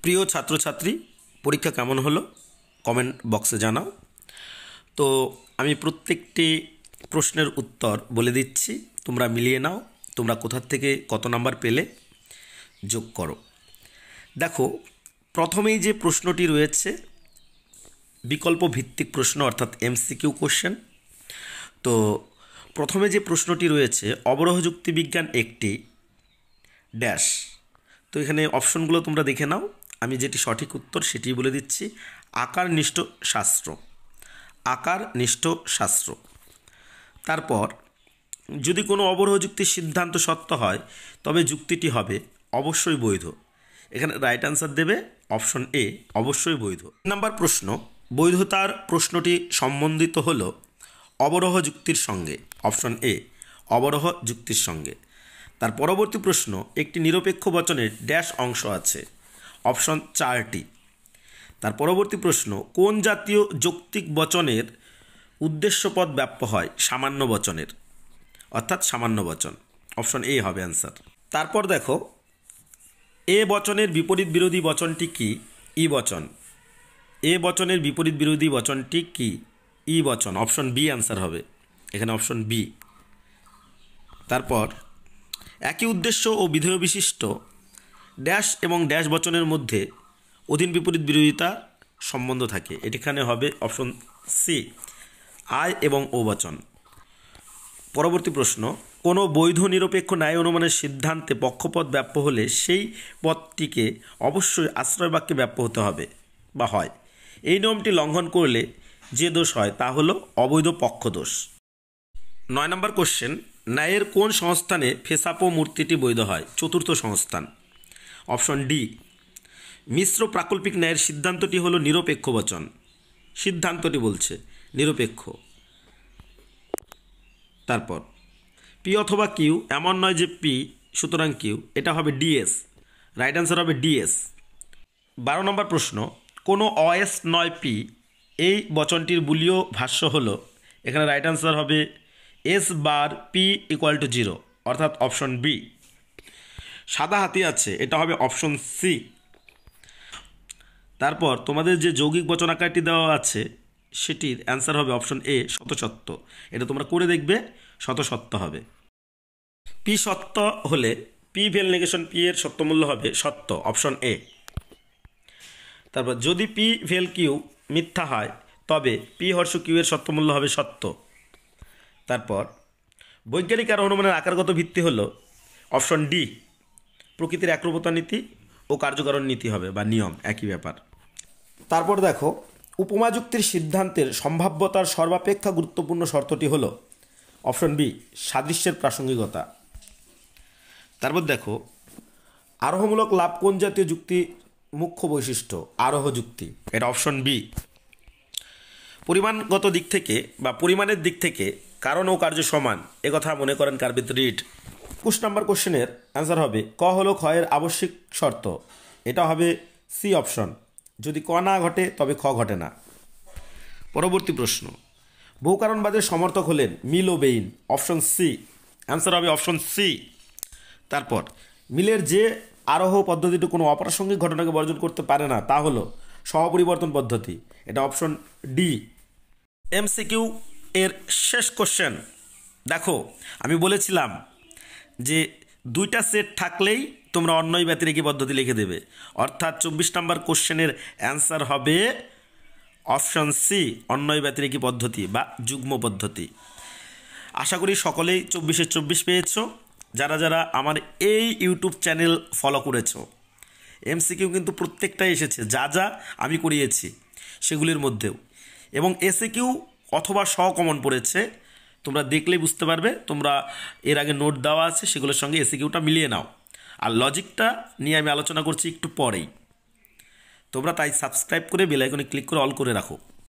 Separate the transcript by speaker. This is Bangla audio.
Speaker 1: প্রিয় ছাত্রছাত্রী, পরীক্ষা কেমন হলো কমেন্ট বক্সে জানাও। তো আমি প্রত্যেকটি প্রশ্নের উত্তর বলে দিচ্ছি, তোমরা মিলিয়ে নাও। তোমরা কোথা থেকে কত নাম্বার পেলে যোগ করো। দেখো, প্রথমেই যে প্রশ্নটি রয়েছে বিকল্প ভিত্তিক প্রশ্ন, অর্থাৎ এমসিকিউ কোশ্চেন। তো প্রথমে যে প্রশ্নটি রয়েছে, অবরোহ যুক্তিবিজ্ঞান একটি ড্যাশ। তো এখানে অপশনগুলো তোমরা দেখে নাও, আমি যেটি সঠিক উত্তর সেটি বলে দিচ্ছি। আকারনিষ্ঠ শাস্ত্র, আকারনিষ্ঠ শাস্ত্র। তারপর যদি কোনো অবরোহ যুক্তির সিদ্ধান্ত সত্য হয় তবে যুক্তিটি হবে অবশ্যই বৈধ। এখানে রাইট অ্যান্সার দেবে অপশন এ, অবশ্যই বৈধ। নাম্বার প্রশ্ন, বৈধতার প্রশ্নটি সম্বন্ধিত হলো অবরোহ যুক্তির সঙ্গে। অপশন এ, অবরোহ যুক্তির সঙ্গে। তার পরবর্তী প্রশ্ন, একটি নিরপেক্ষ বচনের ড্যাশ অংশ আছে। অপশন 4টি। তার পরবর্তী প্রশ্ন, কোন জাতীয় যৌক্তিক বচনের উদ্দেশ্যপদ ব্যাপ্য হয় সামান্য বচনের, অর্থাৎ সামান্য বচন। অপশন এ হবে অ্যান্সার। তারপর দেখো, এ বচনের বিপরীত বিরোধী বচনটি কি? ই বচন। এ বচনের বিপরীত বিরোধী বচনটি কি? ই বচন। অপশন বি অ্যান্সার হবে এখানে, অপশন বি। তারপর একই উদ্দেশ্য ও বিধেয় বিশিষ্ট ড্যাশ এবং ড্যাশ বচনের মধ্যে অধীন বিপরীত বিরোধিতা সম্বন্ধ থাকে। এখানে হবে অপশন সি, আয় এবং ও বচন। পরবর্তী প্রশ্ন, কোনো বৈধ নিরপেক্ষ ন্যায় অনুমানের সিদ্ধান্তে পক্ষপদ ব্যাপ্য হলে সেই পদটিকে অবশ্যই আশ্রয় বাক্যে ব্যাপ্য হতে হবে বা হয়। এই নিয়মটি লঙ্ঘন করলে যে দোষ হয় তা হলো অবৈধ পক্ষদোষ। 9 নম্বর কোশ্চেন, ন্যায়ের কোন সংস্থানে ফেসাপো মূর্তিটি বৈধ হয়? চতুর্থ সংস্থান। Option D. মিশ্র প্রাকল্পিক ন্যায়ের সিদ্ধান্তটি হলো নিরপেক্ষ বচন। সিদ্ধান্তটি বলছে নিরপেক্ষ। তারপর পি অথবা কিউ এমন নয় যে পি সুতরাং কিউ, এটা হবে ডিএস। রাইট অ্যান্সার হবে ডিএস। 12 নম্বর প্রশ্ন, কোনো অএস নয় পি এই বচনটির বুলীয় ভাষ্য হলো। এখানে রাইট অ্যান্সার হবে S bar P equal to 0, অর্থাৎ অপশন বি। সাদা হাতি আছে, এটা হবে অপশন সি। তারপর তোমাদের যে যৌগিক বচন আকারটি দেওয়া আছে সেটির অ্যান্সার হবে অপশন এ, শতসত্য। এটা তোমরা করে দেখবে, শতসত্য হবে। পি সত্য হলে পি ভেল নেগেশন পি এর সত্যমূল্য হবে সত্য, অপশন এ। তারপর যদি পি ভেল কিউ মিথ্যা হয় তবে পি হর্ষ কিউ এর সত্যমূল্য হবে সত্য। তারপর বৈজ্ঞানিক আর অনুমানের আকারগত ভিত্তি হলো অপশন ডি, প্রকৃতির একরূপতা নীতি ও কার্যকারণ নীতি হবে বা নিয়ম, একই ব্যাপার। তারপর দেখো, উপমা যুক্তির সিদ্ধান্তের সম্ভাব্যতার সর্বাপেক্ষা গুরুত্বপূর্ণ শর্তটি হলো অপশন বি, সাদৃশ্যের প্রাসঙ্গিকতা। তারপর দেখো, আরোহমূলক লাভ কোন জাতীয় যুক্তি মুখ্য বৈশিষ্ট্য? আরোহ যুক্তি, এটা অপশন বি। পরিমাণগত দিক থেকে বা পরিমাণের দিক থেকে কারণ ও কার্য সমান, একথা মনে করেন কার্বিত রিড। 21 নম্বর কোশ্চেনের অ্যান্সার হবে ক হলো ক্ষয়ের আবশ্যিক শর্ত। এটা হবে সি অপশন। যদি ক না ঘটে তবে খ ঘটে না। পরবর্তী প্রশ্ন, বহুকারণবাদের সমর্থক হলেন মিল ও বেইন। অপশন সি, অ্যান্সার হবে অপশন সি। তারপর মিলের যে আরোহ পদ্ধতিটি কোনো অপ্রাসঙ্গিক ঘটনাকে বর্জন করতে পারে না তা হলো সহপরিবর্তন পদ্ধতি। এটা অপশন ডি। এমসিকিউ এর শেষ কোশ্চেন। দেখো, আমি বলেছিলাম যে 2টা সেট থাকলেই তোমরা অন্যয় ব্যতিরেকী পদ্ধতি লিখে দেবে, অর্থাৎ 24 নম্বর কোশ্চেনের অ্যান্সার হবে অপশন সি, অন্যয় ব্যতিরেকী পদ্ধতি বা যুগ্ম পদ্ধতি। আশা করি সকলেই 24-এর 24 পেয়েছো। যারা যারা আমার এই ইউটিউব চ্যানেল ফলো করেছো, এমসিকিউ কিন্তু প্রত্যেকটাই এসেছে, যা যা আমি করিয়েছি সেগুলির মধ্যেও, এবং এসিকিউ অথবা কমন পড়েছে। তোমরা দেখলেই বুঝতে পারবে, তোমরা এর আগে নোট দেওয়া আছে সেগুলোর সঙ্গে এসিকিউটা মিলিয়ে নাও। আর লজিকটা নিয়ে আমি আলোচনা করছি একটু পরেই। তোমরা তাই সাবস্ক্রাইব করে বেল আইকনে ক্লিক করে অল করে রাখো।